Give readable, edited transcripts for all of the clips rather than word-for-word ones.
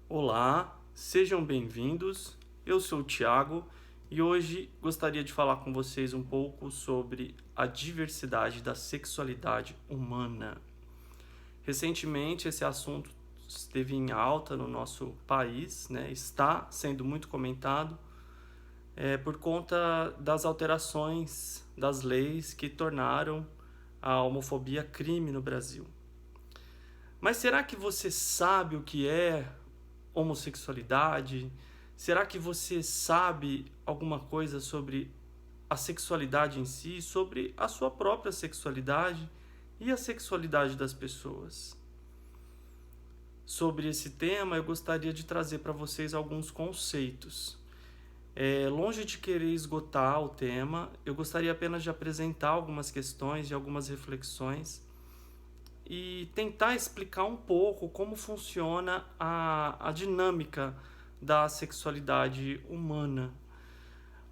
Olá, sejam bem-vindos. Eu sou o Thiago e hoje gostaria de falar com vocês um pouco sobre a diversidade da sexualidade humana. Recentemente, esse assunto esteve em alta no nosso país, né? Está sendo muito comentado por conta das alterações das leis que tornaram a homofobia crime no Brasil. Mas será que você sabe o que é homossexualidade? Será que você sabe alguma coisa sobre a sexualidade em si, sobre a sua própria sexualidade e a sexualidade das pessoas? Sobre esse tema, eu gostaria de trazer para vocês alguns conceitos. Longe de querer esgotar o tema, eu gostaria apenas de apresentar algumas questões e algumas reflexões e tentar explicar um pouco como funciona a dinâmica da sexualidade humana.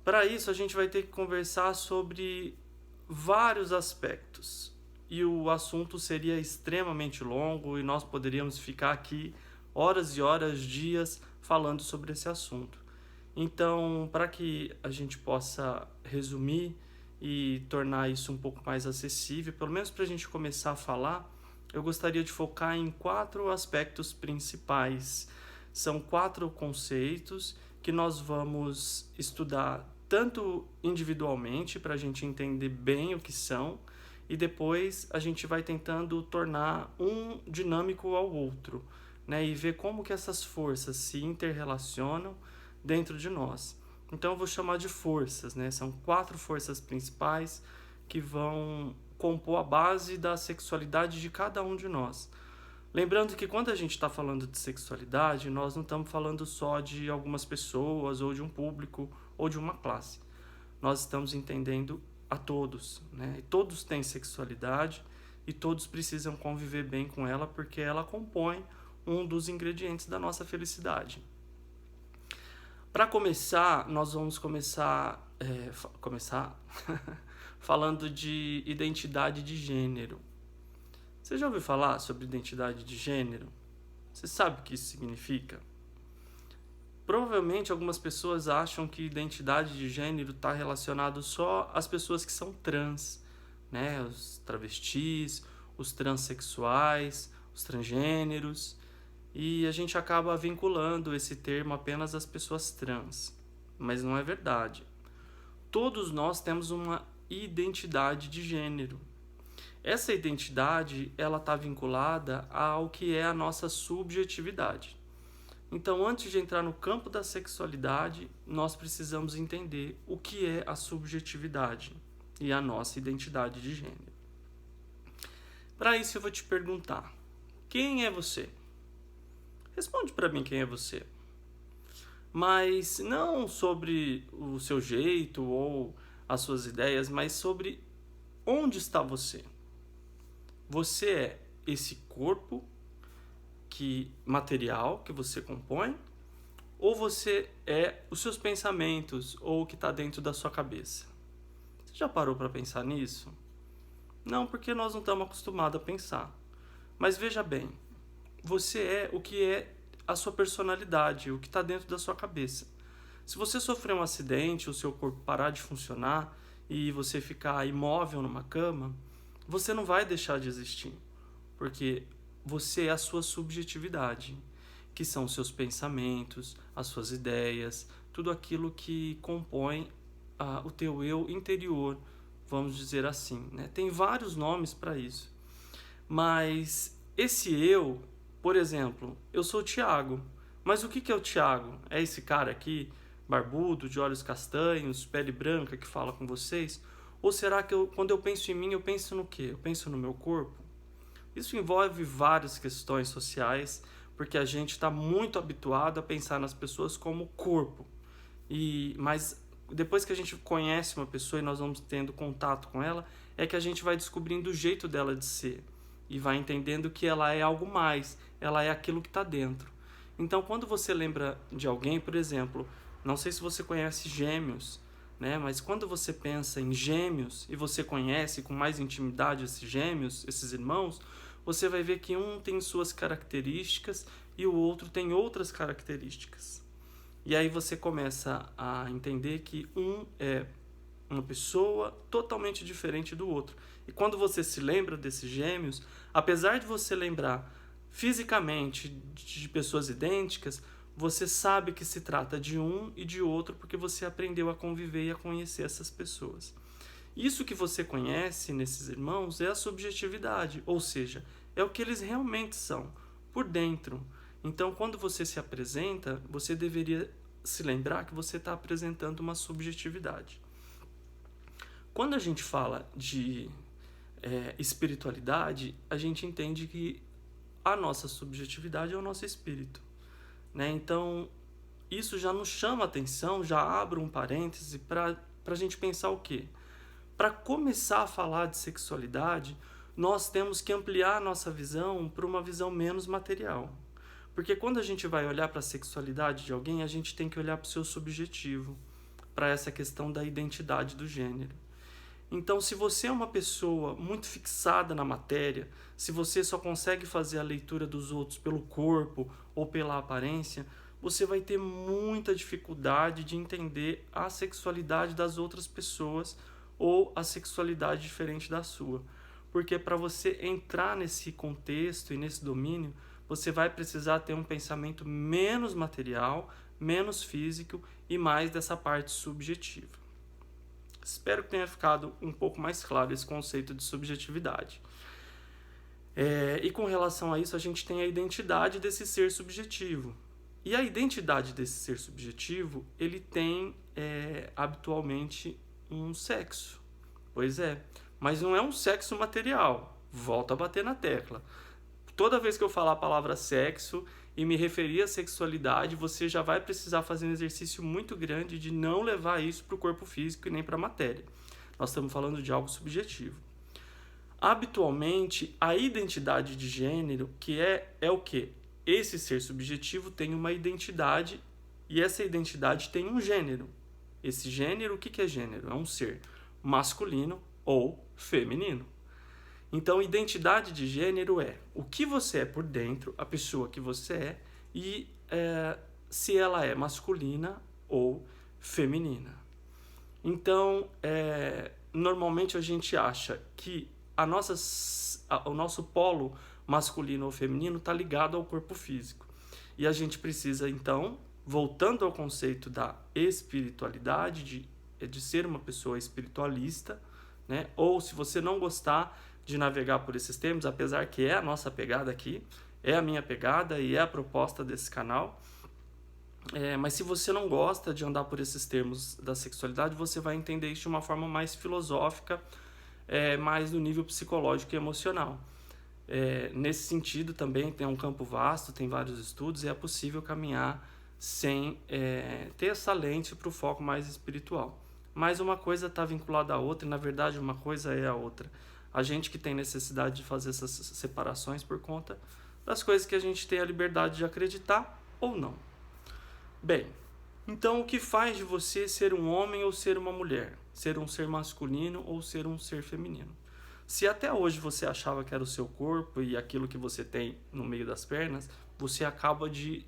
Para isso, a gente vai ter que conversar sobre vários aspectos. E o assunto seria extremamente longo e nós poderíamos ficar aqui horas e horas, dias, falando sobre esse assunto. Então, para que a gente possa resumir e tornar isso um pouco mais acessível, pelo menos para a gente começar a falar, eu gostaria de focar em 4 aspectos principais. São 4 conceitos que nós vamos estudar tanto individualmente para a gente entender bem o que são e depois a gente vai tentando tornar um dinâmico ao outro, né? E ver como que essas forças se interrelacionam dentro de nós. Então eu vou chamar de forças, né? São 4 forças principais que vão compor a base da sexualidade de cada um de nós. Lembrando que quando a gente está falando de sexualidade, nós não estamos falando só de algumas pessoas, ou de um público, ou de uma classe. Nós estamos entendendo a todos, né? E todos têm sexualidade e todos precisam conviver bem com ela porque ela compõe um dos ingredientes da nossa felicidade. Para começar, nós vamos começar falando de identidade de gênero. Você já ouviu falar sobre identidade de gênero? Você sabe o que isso significa? Provavelmente algumas pessoas acham que identidade de gênero está relacionado só às pessoas que são trans, né? Os travestis, os transexuais, os transgêneros, e a gente acaba vinculando esse termo apenas às pessoas trans, mas não é verdade. Todos nós temos uma identidade de gênero. Essa identidade, ela está vinculada ao que é a nossa subjetividade. Então, antes de entrar no campo da sexualidade, nós precisamos entender o que é a subjetividade e a nossa identidade de gênero. Para isso, eu vou te perguntar: quem é você? Responde para mim quem é você. Mas não sobre o seu jeito ou as suas ideias, mas sobre onde está você. Você é esse corpo material que você compõe, ou você é os seus pensamentos ou o que está dentro da sua cabeça? Você já parou para pensar nisso? Não, porque nós não estamos acostumados a pensar. Mas veja bem, você é o que é a sua personalidade, o que está dentro da sua cabeça. Se você sofrer um acidente, o seu corpo parar de funcionar e você ficar imóvel numa cama, você não vai deixar de existir, porque você é a sua subjetividade, que são os seus pensamentos, as suas ideias, tudo aquilo que compõe o teu eu interior, vamos dizer assim, né? Tem vários nomes para isso, mas esse eu, por exemplo, eu sou o Thiago, mas o que é o Thiago? É esse cara aqui, barbudo, de olhos castanhos, pele branca, que fala com vocês? Ou será que quando eu penso em mim, eu penso no quê? Eu penso no meu corpo? Isso envolve várias questões sociais, porque a gente está muito habituado a pensar nas pessoas como corpo. Mas depois que a gente conhece uma pessoa e nós vamos tendo contato com ela, é que a gente vai descobrindo o jeito dela de ser e vai entendendo que ela é algo mais, ela é aquilo que está dentro. Então, quando você lembra de alguém, por exemplo, não sei se você conhece Gêmeos, né? Mas quando você pensa em Gêmeos e você conhece com mais intimidade esses Gêmeos, esses irmãos, você vai ver que um tem suas características e o outro tem outras características. E aí você começa a entender que um é uma pessoa totalmente diferente do outro. E quando você se lembra desses gêmeos, apesar de você lembrar fisicamente de pessoas idênticas, você sabe que se trata de um e de outro porque você aprendeu a conviver e a conhecer essas pessoas. Isso que você conhece nesses irmãos é a subjetividade, ou seja, é o que eles realmente são, por dentro. Então, quando você se apresenta, você deveria se lembrar que você está apresentando uma subjetividade. Quando a gente fala de espiritualidade, a gente entende que a nossa subjetividade é o nosso espírito, né? Então, isso já nos chama a atenção, já abre um parêntese para a gente pensar o quê? Para começar a falar de sexualidade, nós temos que ampliar a nossa visão para uma visão menos material. Porque quando a gente vai olhar para a sexualidade de alguém, a gente tem que olhar para o seu subjetivo, para essa questão da identidade do gênero. Então, se você é uma pessoa muito fixada na matéria, se você só consegue fazer a leitura dos outros pelo corpo ou pela aparência, você vai ter muita dificuldade de entender a sexualidade das outras pessoas ou a sexualidade diferente da sua. Porque para você entrar nesse contexto e nesse domínio, você vai precisar ter um pensamento menos material, menos físico e mais dessa parte subjetiva. Espero que tenha ficado um pouco mais claro esse conceito de subjetividade. E com relação a isso, a gente tem a identidade desse ser subjetivo. E a identidade desse ser subjetivo, ele tem habitualmente um sexo. Pois é, mas não é um sexo material. Volto a bater na tecla. Toda vez que eu falar a palavra sexo e me referir à sexualidade, você já vai precisar fazer um exercício muito grande de não levar isso para o corpo físico e nem para a matéria. Nós estamos falando de algo subjetivo. Habitualmente, a identidade de gênero, que é o quê? Esse ser subjetivo tem uma identidade e essa identidade tem um gênero. Esse gênero, o que é gênero? É um ser masculino ou feminino. Então, identidade de gênero é o que você é por dentro, a pessoa que você é, e se ela é masculina ou feminina. Então, normalmente a gente acha que o nosso polo masculino ou feminino está ligado ao corpo físico. E a gente precisa, então, voltando ao conceito da espiritualidade, de ser uma pessoa espiritualista, né? Ou se você não gostar de navegar por esses termos, apesar que é a nossa pegada aqui, é a minha pegada e é a proposta desse canal. Mas se você não gosta de andar por esses termos da sexualidade, você vai entender isso de uma forma mais filosófica, mais no nível psicológico e emocional. Nesse sentido também tem um campo vasto, tem vários estudos e é possível caminhar sem ter essa lente para o foco mais espiritual. Mas uma coisa está vinculada à outra e na verdade uma coisa é a outra. A gente que tem necessidade de fazer essas separações por conta das coisas que a gente tem a liberdade de acreditar ou não. Bem, então o que faz de você ser um homem ou ser uma mulher? Ser um ser masculino ou ser um ser feminino? Se até hoje você achava que era o seu corpo e aquilo que você tem no meio das pernas, você acaba de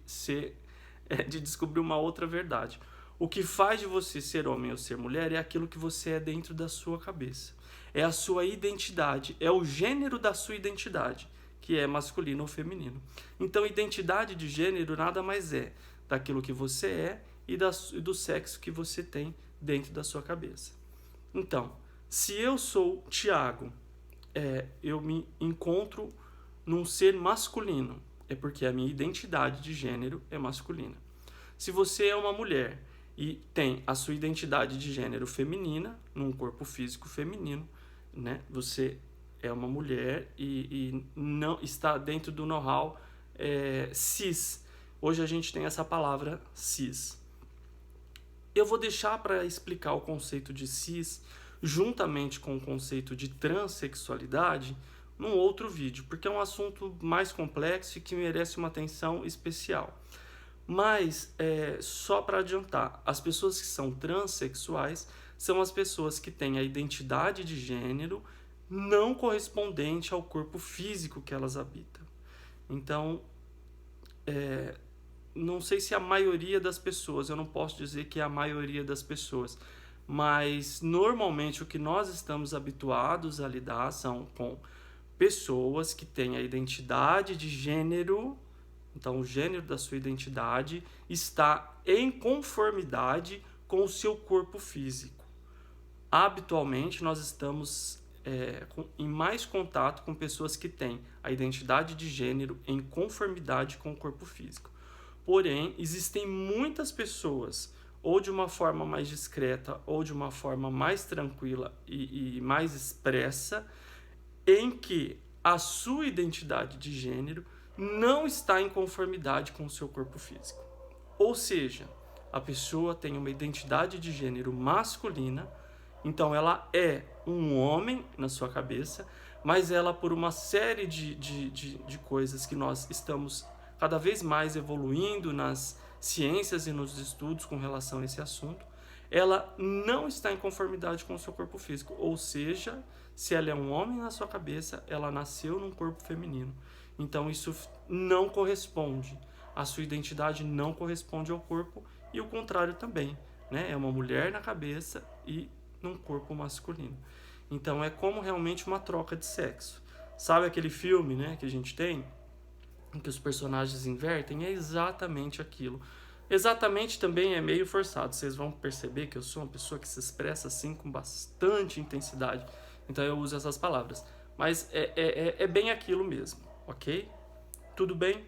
descobrir uma outra verdade. O que faz de você ser homem ou ser mulher é aquilo que você é dentro da sua cabeça. É a sua identidade, é o gênero da sua identidade, que é masculino ou feminino. Então, identidade de gênero nada mais é daquilo que você é e do sexo que você tem dentro da sua cabeça. Então, se eu sou Tiago, eu me encontro num ser masculino, é porque a minha identidade de gênero é masculina. Se você é uma mulher e tem a sua identidade de gênero feminina, num corpo físico feminino, né? Você é uma mulher e não está dentro do know-how cis. Hoje a gente tem essa palavra cis. Eu vou deixar para explicar o conceito de cis juntamente com o conceito de transexualidade num outro vídeo, porque é um assunto mais complexo e que merece uma atenção especial. Mas, só para adiantar, as pessoas que são transexuais são as pessoas que têm a identidade de gênero não correspondente ao corpo físico que elas habitam. Então, não sei se a maioria das pessoas, eu não posso dizer que é a maioria das pessoas, mas normalmente o que nós estamos habituados a lidar são com pessoas que têm a identidade de gênero, então o gênero da sua identidade está em conformidade com o seu corpo físico. Habitualmente nós estamos em mais contato com pessoas que têm a identidade de gênero em conformidade com o corpo físico. Porém, existem muitas pessoas, ou de uma forma mais discreta, ou de uma forma mais tranquila e mais expressa, em que a sua identidade de gênero não está em conformidade com o seu corpo físico. Ou seja, a pessoa tem uma identidade de gênero masculina, então ela é um homem na sua cabeça, mas ela, por uma série de coisas que nós estamos cada vez mais evoluindo nas ciências e nos estudos com relação a esse assunto, ela não está em conformidade com o seu corpo físico. Ou seja, se ela é um homem na sua cabeça, ela nasceu num corpo feminino. Então isso não corresponde. A sua identidade não corresponde ao corpo e o contrário também, né? É uma mulher na cabeça e num corpo masculino. Então é como realmente uma troca de sexo. Sabe aquele filme, né, que a gente tem, em que os personagens invertem? É exatamente aquilo. Exatamente também é meio forçado. Vocês vão perceber que eu sou uma pessoa que se expressa assim com bastante intensidade. Então eu uso essas palavras. Mas é bem aquilo mesmo, ok? Tudo bem?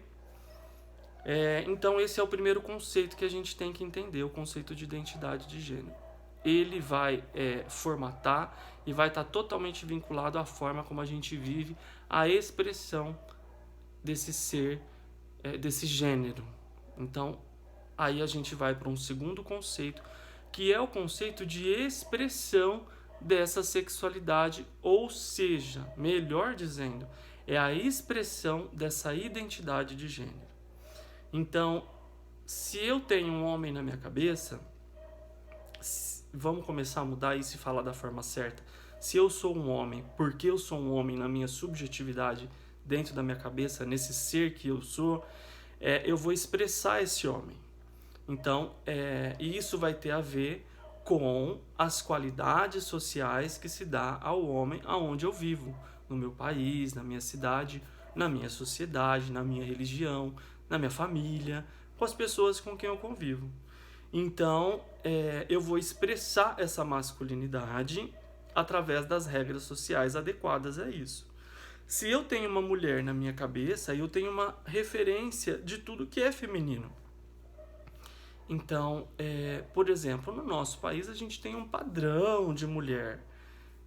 Então esse é o primeiro conceito que a gente tem que entender, o conceito de identidade de gênero. Ele vai formatar e vai estar totalmente vinculado à forma como a gente vive a expressão desse ser, desse gênero. Então, aí a gente vai para um segundo conceito, que é o conceito de expressão dessa sexualidade, ou seja, melhor dizendo, é a expressão dessa identidade de gênero. Então, se eu tenho um homem na minha cabeça, vamos começar a mudar isso e falar da forma certa. Se eu sou um homem, porque eu sou um homem na minha subjetividade, dentro da minha cabeça, nesse ser que eu sou, eu vou expressar esse homem. Então, e isso vai ter a ver com as qualidades sociais que se dá ao homem aonde eu vivo, no meu país, na minha cidade, na minha sociedade, na minha religião, na minha família, com as pessoas com quem eu convivo. Então, eu vou expressar essa masculinidade através das regras sociais adequadas a isso. Se eu tenho uma mulher na minha cabeça, eu tenho uma referência de tudo que é feminino. Então, por exemplo, no nosso país a gente tem um padrão de mulher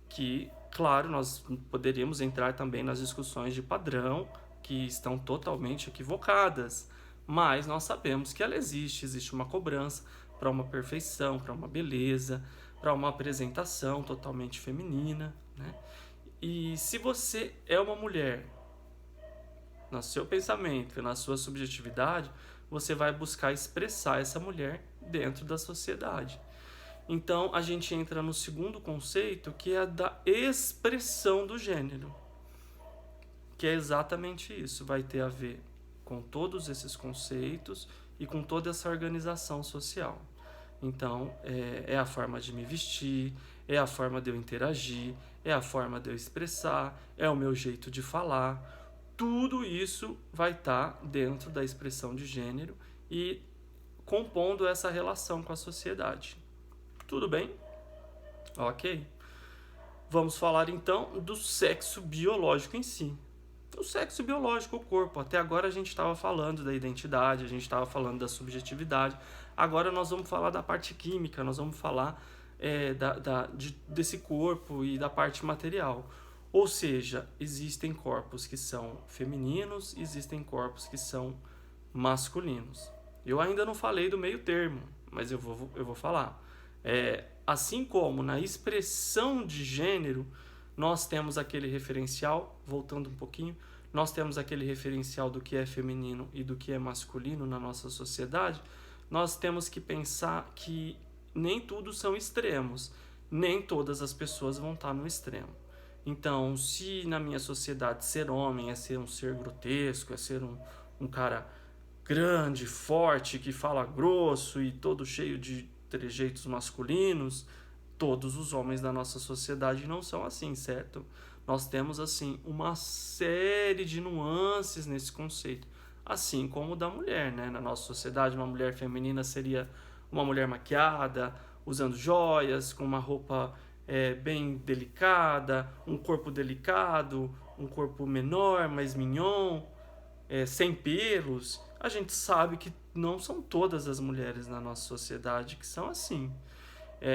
que, claro, nós poderíamos entrar também nas discussões de padrão que estão totalmente equivocadas, mas nós sabemos que ela existe uma cobrança para uma perfeição, para uma beleza, para uma apresentação totalmente feminina, né? E se você é uma mulher, no seu pensamento, na sua subjetividade, você vai buscar expressar essa mulher dentro da sociedade. Então, a gente entra no segundo conceito, que é a da expressão do gênero, que é exatamente isso, vai ter a ver com todos esses conceitos e com toda essa organização social. Então, é a forma de me vestir, é a forma de eu interagir, é a forma de eu expressar, é o meu jeito de falar. Tudo isso vai estar dentro da expressão de gênero e compondo essa relação com a sociedade. Tudo bem? Ok. Vamos falar então do sexo biológico em si. O sexo biológico, o corpo. Até agora a gente estava falando da identidade, a gente estava falando da subjetividade. Agora nós vamos falar da parte química, nós vamos falar desse corpo e da parte material. Ou seja, existem corpos que são femininos, existem corpos que são masculinos. Eu ainda não falei do meio termo, mas eu vou falar. Assim como na expressão de gênero, nós temos aquele referencial, voltando um pouquinho, nós temos aquele referencial do que é feminino e do que é masculino na nossa sociedade. Nós temos que pensar que nem tudo são extremos, nem todas as pessoas vão estar no extremo. Então, se na minha sociedade ser homem é ser um ser grotesco, é ser um cara grande, forte, que fala grosso e todo cheio de trejeitos masculinos, todos os homens da nossa sociedade não são assim, certo? Nós temos, assim, uma série de nuances nesse conceito, assim como o da mulher, né? Na nossa sociedade, uma mulher feminina seria uma mulher maquiada, usando joias, com uma roupa bem delicada, um corpo delicado, um corpo menor, mais mignon, sem pelos. A gente sabe que não são todas as mulheres na nossa sociedade que são assim.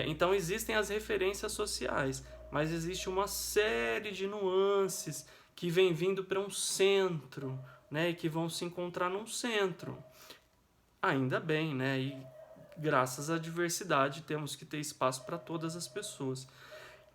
Então existem as referências sociais, mas existe uma série de nuances que vem vindo para um centro, né, e que vão se encontrar num centro. Ainda bem, né? E graças à diversidade temos que ter espaço para todas as pessoas.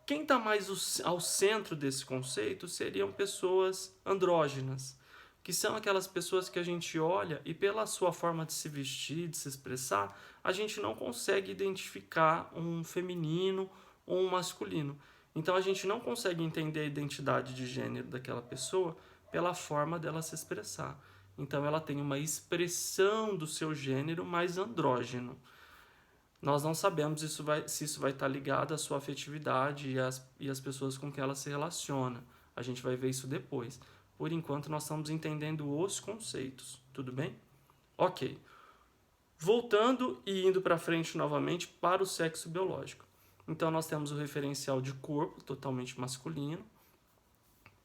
Quem está mais ao centro desse conceito seriam pessoas andrógenas, que são aquelas pessoas que a gente olha e pela sua forma de se vestir, de se expressar, a gente não consegue identificar um feminino ou um masculino. Então a gente não consegue entender a identidade de gênero daquela pessoa pela forma dela se expressar. Então ela tem uma expressão do seu gênero mais andrógeno. Nós não sabemos se isso vai estar ligado à sua afetividade e às pessoas com quem ela se relaciona. A gente vai ver isso depois. Por enquanto, nós estamos entendendo os conceitos. Tudo bem? Ok. Voltando e indo para frente novamente para o sexo biológico. Então, nós temos o referencial de corpo, totalmente masculino,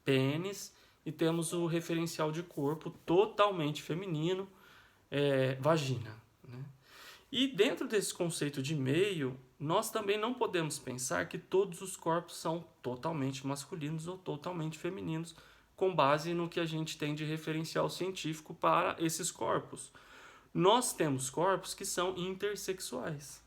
pênis, e temos o referencial de corpo, totalmente feminino, vagina. Né? E dentro desse conceito de meio, nós também não podemos pensar que todos os corpos são totalmente masculinos ou totalmente femininos, com base no que a gente tem de referencial científico para esses corpos. Nós temos corpos que são intersexuais.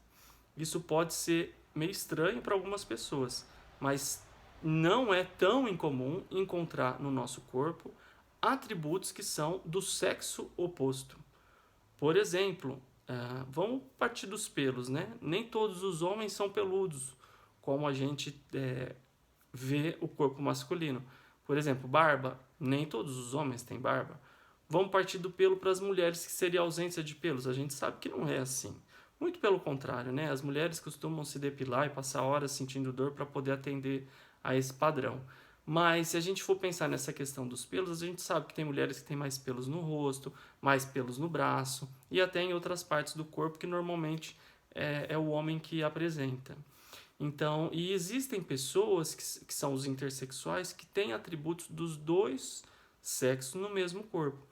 Isso pode ser meio estranho para algumas pessoas, mas não é tão incomum encontrar no nosso corpo atributos que são do sexo oposto. Por exemplo, vamos partir dos pelos, né? Nem todos os homens são peludos, como a gente vê o corpo masculino. Por exemplo, barba, nem todos os homens têm barba. Vamos partir do pelo para as mulheres, que seria a ausência de pelos. A gente sabe que não é assim. Muito pelo contrário, né? As mulheres costumam se depilar e passar horas sentindo dor para poder atender a esse padrão. Mas se a gente for pensar nessa questão dos pelos, a gente sabe que tem mulheres que têm mais pelos no rosto, mais pelos no braço e até em outras partes do corpo que normalmente é o homem que apresenta. Então, e existem pessoas que são os intersexuais que têm atributos dos dois sexos no mesmo corpo.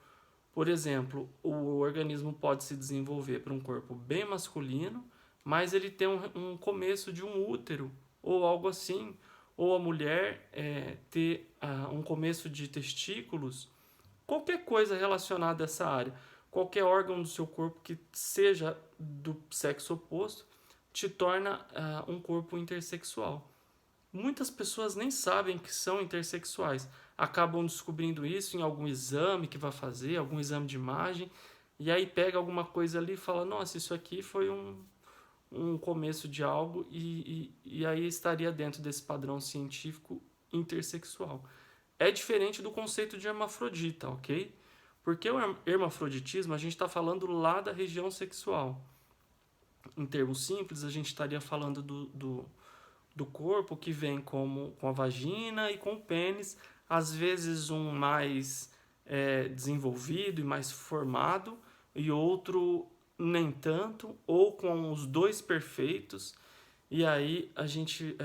Por exemplo, o organismo pode se desenvolver para um corpo bem masculino, mas ele tem um começo de um útero ou algo assim, ou a mulher ter um começo de testículos, qualquer coisa relacionada a essa área, qualquer órgão do seu corpo que seja do sexo oposto, te torna um corpo intersexual. Muitas pessoas nem sabem que são intersexuais, acabam descobrindo isso em algum exame que vai fazer, algum exame de imagem, e aí pega alguma coisa ali e fala, nossa, isso aqui foi um começo de algo e aí estaria dentro desse padrão científico intersexual. É diferente do conceito de hermafrodita, ok? Porque o hermafroditismo a gente está falando lá da região sexual. Em termos simples, a gente estaria falando do corpo que vem com a vagina e com o pênis, às vezes um mais desenvolvido e mais formado, e outro nem tanto, ou com os dois perfeitos, e aí a gente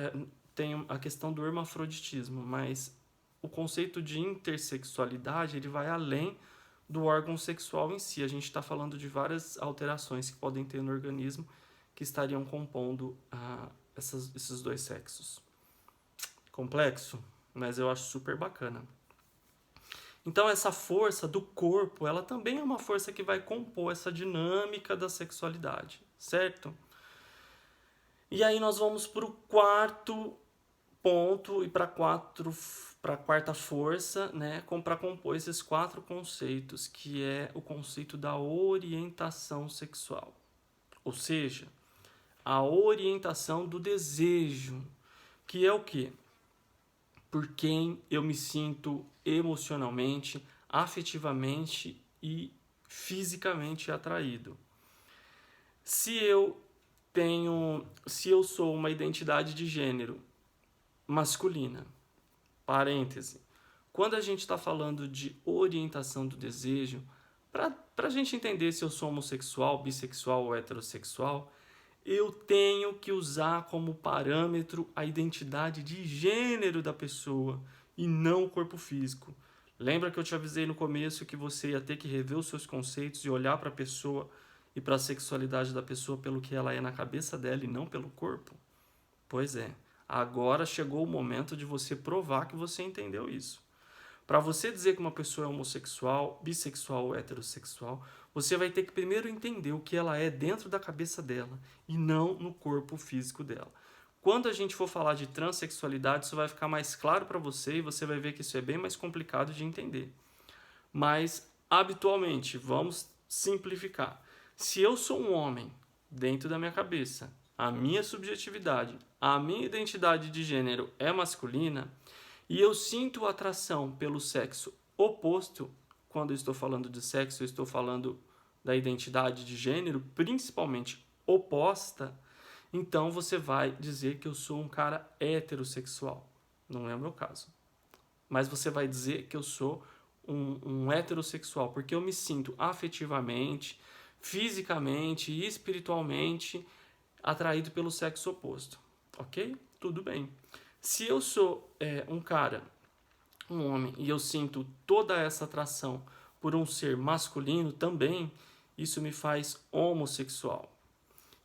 tem a questão do hermafroditismo, mas o conceito de intersexualidade ele vai além do órgão sexual em si. A gente está falando de várias alterações que podem ter no organismo que estariam compondo esses dois sexos. Complexo, mas eu acho super bacana. Então essa força do corpo, ela também é uma força que vai compor essa dinâmica da sexualidade, certo? E aí nós vamos para o quarto ponto e para a quarta força, né, para compor esses quatro conceitos, que é o conceito da orientação sexual. Ou seja, a orientação do desejo, que é o quê? Por quem eu me sinto emocionalmente, afetivamente e fisicamente atraído. Se eu sou uma identidade de gênero masculina, parêntese, quando a gente está falando de orientação do desejo, para a gente entender se eu sou homossexual, bissexual ou heterossexual, eu tenho que usar como parâmetro a identidade de gênero da pessoa e não o corpo físico. Lembra que eu te avisei no começo que você ia ter que rever os seus conceitos e olhar para a pessoa e para a sexualidade da pessoa pelo que ela é na cabeça dela e não pelo corpo? Pois é, agora chegou o momento de você provar que você entendeu isso. Para você dizer que uma pessoa é homossexual, bissexual ou heterossexual, você vai ter que primeiro entender o que ela é dentro da cabeça dela e não no corpo físico dela. Quando a gente for falar de transexualidade, isso vai ficar mais claro para você e você vai ver que isso é bem mais complicado de entender. Mas, habitualmente, vamos simplificar. Se eu sou um homem, dentro da minha cabeça, a minha subjetividade, a minha identidade de gênero é masculina, e eu sinto atração pelo sexo oposto, quando eu estou falando de sexo, eu estou falando da identidade de gênero, principalmente oposta, então você vai dizer que eu sou um cara heterossexual. Não é o meu caso. Mas você vai dizer que eu sou um heterossexual, porque eu me sinto afetivamente, fisicamente e espiritualmente atraído pelo sexo oposto. Ok? Tudo bem. Se eu sou um homem, e eu sinto toda essa atração por um ser masculino também, isso me faz homossexual.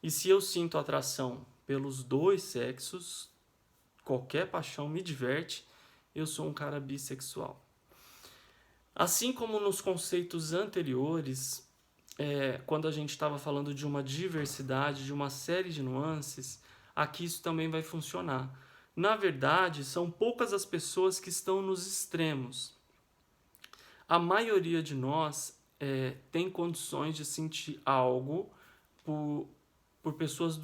E se eu sinto atração pelos dois sexos, qualquer paixão me diverte, eu sou um cara bissexual. Assim como nos conceitos anteriores, quando a gente estava falando de uma diversidade, de uma série de nuances, aqui isso também vai funcionar. Na verdade, são poucas as pessoas que estão nos extremos. A maioria de nós tem condições de sentir algo por pessoas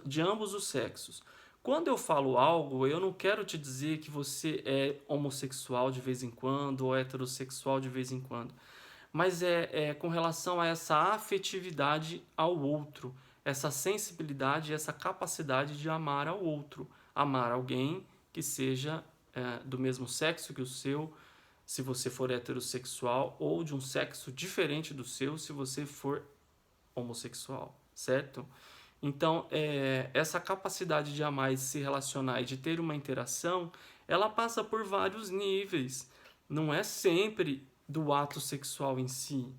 de ambos os sexos. Quando eu falo algo, eu não quero te dizer que você é homossexual de vez em quando ou heterossexual de vez em quando, mas é com relação a essa afetividade ao outro, essa sensibilidade, essa capacidade de amar ao outro, amar alguém que seja do mesmo sexo que o seu, se você for heterossexual, ou de um sexo diferente do seu, se você for homossexual, certo? Então, essa capacidade de amar e se relacionar e de ter uma interação, ela passa por vários níveis. Não é sempre do ato sexual em si.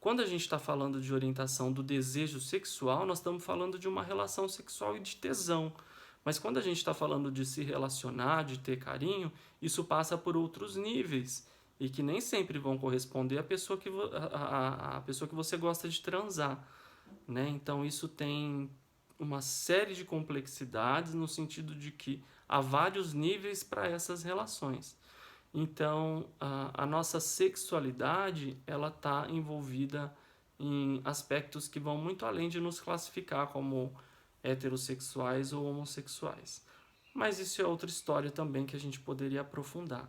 Quando a gente está falando de orientação do desejo sexual, nós estamos falando de uma relação sexual e de tesão. Mas quando a gente está falando de se relacionar, de ter carinho, isso passa por outros níveis e que nem sempre vão corresponder à pessoa a pessoa que você gosta de transar, né? Então isso tem uma série de complexidades no sentido de que há vários níveis para essas relações. Então, a nossa sexualidade, ela está envolvida em aspectos que vão muito além de nos classificar como heterossexuais ou homossexuais. Mas isso é outra história também que a gente poderia aprofundar.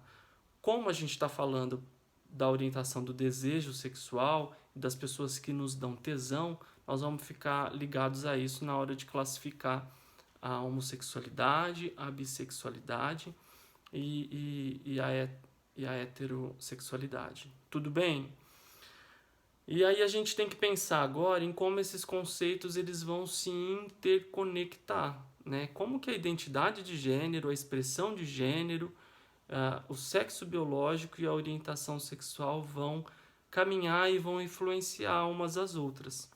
Como a gente está falando da orientação do desejo sexual e das pessoas que nos dão tesão, nós vamos ficar ligados a isso na hora de classificar a homossexualidade, a bissexualidade e a heterossexualidade. Tudo bem? E aí a gente tem que pensar agora em como esses conceitos eles vão se interconectar, né? Como que a identidade de gênero, a expressão de gênero, o sexo biológico e a orientação sexual vão caminhar e vão influenciar umas às outras.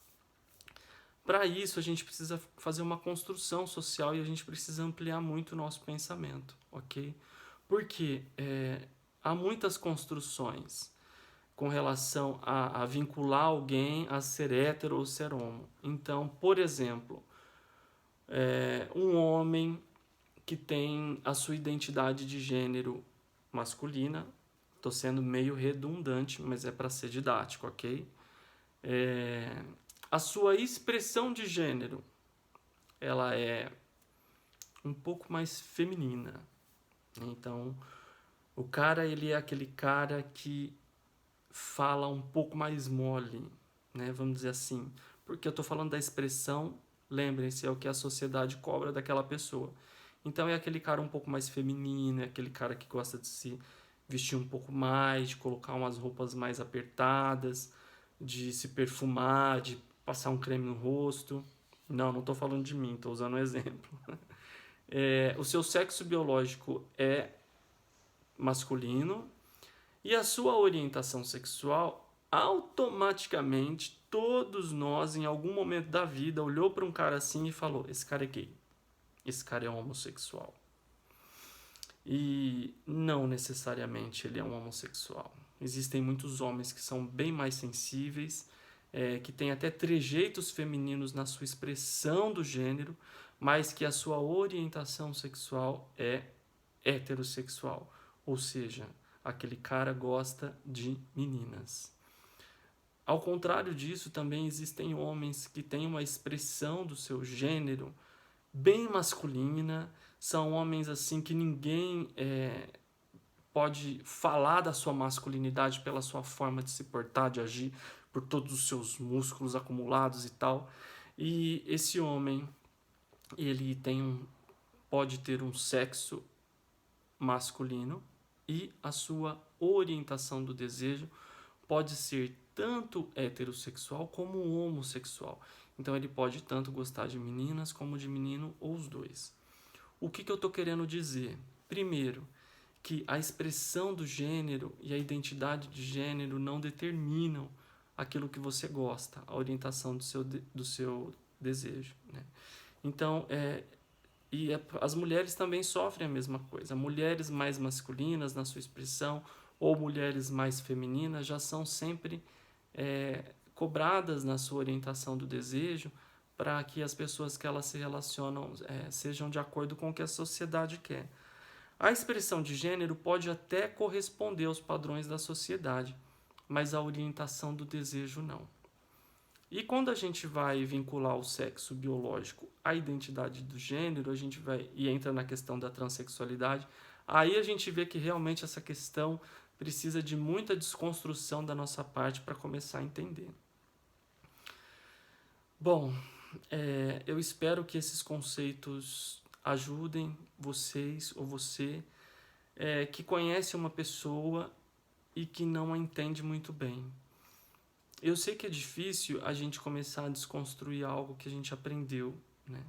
Para isso, a gente precisa fazer uma construção social e a gente precisa ampliar muito o nosso pensamento, ok? Porque há muitas construções com relação a vincular alguém a ser hétero ou ser homo. Então, por exemplo, um homem que tem a sua identidade de gênero masculina, estou sendo meio redundante, mas é para ser didático, ok? A sua expressão de gênero, ela é um pouco mais feminina. Então, o cara, ele é aquele cara que fala um pouco mais mole, né? Vamos dizer assim. Porque eu estou falando da expressão, lembrem-se, é o que a sociedade cobra daquela pessoa. Então é aquele cara um pouco mais feminino, é aquele cara que gosta de se vestir um pouco mais, de colocar umas roupas mais apertadas, de se perfumar, de passar um creme no rosto. Não estou falando de mim, estou usando um exemplo. O seu sexo biológico é masculino e a sua orientação sexual, automaticamente, todos nós, em algum momento da vida, olhou para um cara assim e falou: esse cara é gay, esse cara é homossexual. E não necessariamente ele é um homossexual. Existem muitos homens que são bem mais sensíveis, que têm até trejeitos femininos na sua expressão do gênero, mas que a sua orientação sexual é heterossexual. Ou seja, aquele cara gosta de meninas. Ao contrário disso, também existem homens que têm uma expressão do seu gênero bem masculina, são homens assim que ninguém pode falar da sua masculinidade pela sua forma de se portar, de agir, por todos os seus músculos acumulados e tal. E esse homem, ele pode ter um sexo masculino e a sua orientação do desejo pode ser tanto heterossexual como homossexual. Então ele pode tanto gostar de meninas como de menino, ou os dois. O que eu estou querendo dizer? Primeiro, que a expressão do gênero e a identidade de gênero não determinam aquilo que você gosta, a orientação do seu desejo, né? Então, as mulheres também sofrem a mesma coisa. Mulheres mais masculinas na sua expressão ou mulheres mais femininas já são sempre cobradas na sua orientação do desejo para que as pessoas que elas se relacionam sejam de acordo com o que a sociedade quer. A expressão de gênero pode até corresponder aos padrões da sociedade, mas a orientação do desejo não. E quando a gente vai vincular o sexo biológico à identidade do gênero, a gente vai e entra na questão da transexualidade, aí a gente vê que realmente essa questão precisa de muita desconstrução da nossa parte para começar a entender. Bom, eu espero que esses conceitos ajudem vocês ou você que conhece uma pessoa e que não a entende muito bem. Eu sei que é difícil a gente começar a desconstruir algo que a gente aprendeu, né?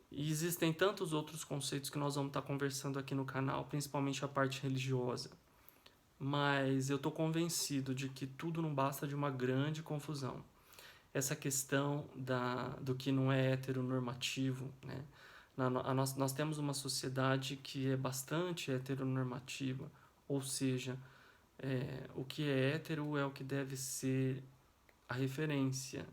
E existem tantos outros conceitos que nós vamos estar conversando aqui no canal, principalmente a parte religiosa. Mas eu estou convencido de que tudo não basta de uma grande confusão. Essa questão do que não é heteronormativo, né? Nós temos uma sociedade que é bastante heteronormativa, ou seja, o que é hétero é o que deve ser a referência.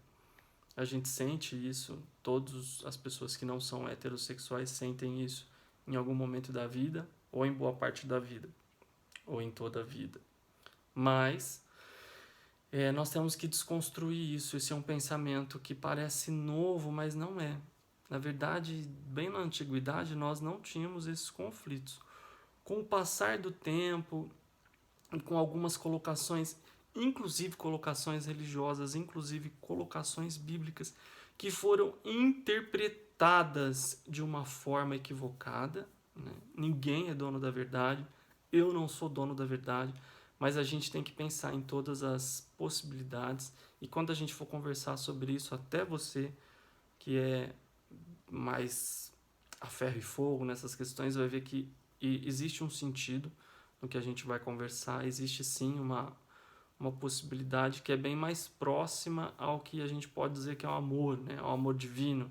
A gente sente isso, todas as pessoas que não são heterossexuais sentem isso em algum momento da vida, ou em boa parte da vida, ou em toda a vida. Mas nós temos que desconstruir isso. Esse é um pensamento que parece novo, mas não é. Na verdade, bem na antiguidade, nós não tínhamos esses conflitos. Com o passar do tempo, e com algumas colocações, inclusive colocações religiosas, inclusive colocações bíblicas, que foram interpretadas de uma forma equivocada, né? Ninguém é dono da verdade, eu não sou dono da verdade, mas a gente tem que pensar em todas as possibilidades, e quando a gente for conversar sobre isso, até você que é mais a ferro e fogo nessas questões, vai ver que existe um sentido no que a gente vai conversar, existe sim uma possibilidade que é bem mais próxima ao que a gente pode dizer que é o amor, né? O amor divino.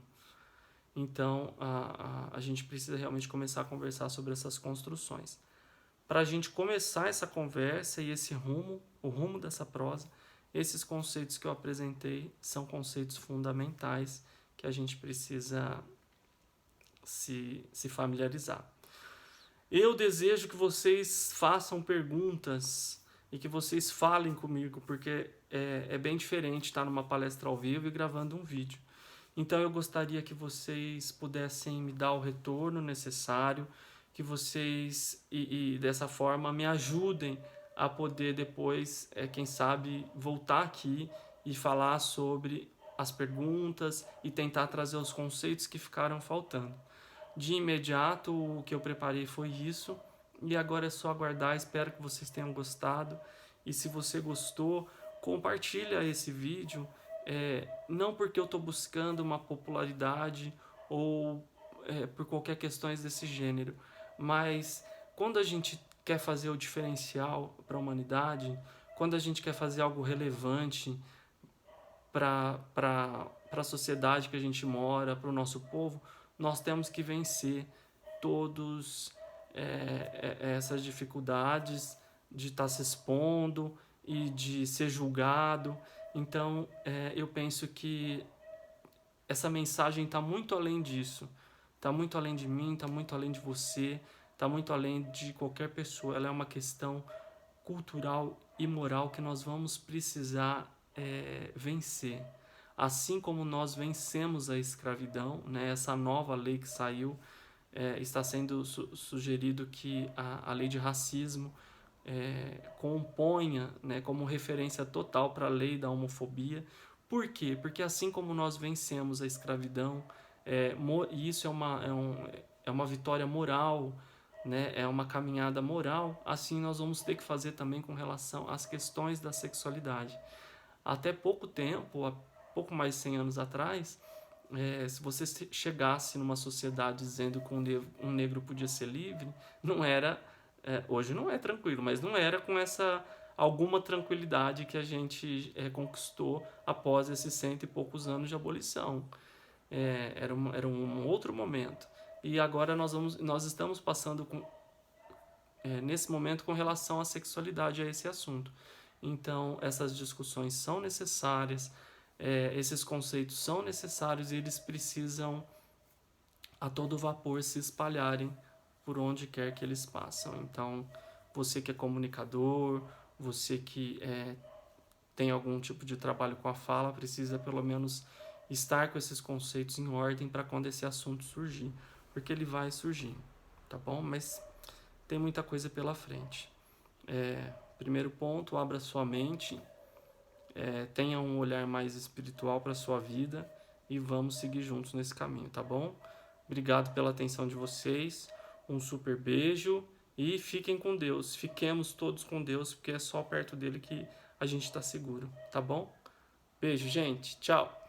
Então, a gente precisa realmente começar a conversar sobre essas construções. Para a gente começar essa conversa e esse rumo, o rumo dessa prosa, esses conceitos que eu apresentei são conceitos fundamentais que a gente precisa se familiarizar. Eu desejo que vocês façam perguntas e que vocês falem comigo, porque é bem diferente estar numa palestra ao vivo e gravando um vídeo. Então eu gostaria que vocês pudessem me dar o retorno necessário, que vocês, e dessa forma, me ajudem a poder depois, quem sabe, voltar aqui e falar sobre as perguntas e tentar trazer os conceitos que ficaram faltando. De imediato, o que eu preparei foi isso, e agora é só aguardar. Espero que vocês tenham gostado, e se você gostou, compartilha esse vídeo, não porque eu estou buscando uma popularidade ou por qualquer questões desse gênero, mas quando a gente quer fazer o diferencial para a humanidade, quando a gente quer fazer algo relevante para a sociedade que a gente mora, para o nosso povo, nós temos que vencer todas essas dificuldades de estar se expondo e de ser julgado. Então, eu penso que essa mensagem está muito além disso, está muito além de mim, está muito além de você, está muito além de qualquer pessoa. Ela é uma questão cultural e moral que nós vamos precisar vencer. Assim como nós vencemos a escravidão, né, essa nova lei que saiu, está sendo sugerido que a lei de racismo componha, né, como referência total para a lei da homofobia. Por quê? Porque assim como nós vencemos a escravidão, e isso é uma vitória moral, né, é uma caminhada moral, assim nós vamos ter que fazer também com relação às questões da sexualidade. Até pouco tempo, há pouco mais de 100 anos atrás, se você chegasse numa sociedade dizendo que um negro podia ser livre, não era, hoje não é tranquilo, mas não era com essa alguma tranquilidade que a gente conquistou após esses 100 e poucos anos de abolição. Era um outro momento. E agora nós estamos passando nesse momento com relação à sexualidade, a esse assunto. Então, essas discussões são necessárias, esses conceitos são necessários e eles precisam a todo vapor se espalharem por onde quer que eles passam. Então, você que é comunicador, você que tem algum tipo de trabalho com a fala, precisa pelo menos estar com esses conceitos em ordem para quando esse assunto surgir, porque ele vai surgir, tá bom? Mas tem muita coisa pela frente. Primeiro ponto, abra sua mente, tenha um olhar mais espiritual para a sua vida e vamos seguir juntos nesse caminho, tá bom? Obrigado pela atenção de vocês, um super beijo e fiquem com Deus, fiquemos todos com Deus, porque é só perto dele que a gente está seguro, tá bom? Beijo, gente, tchau!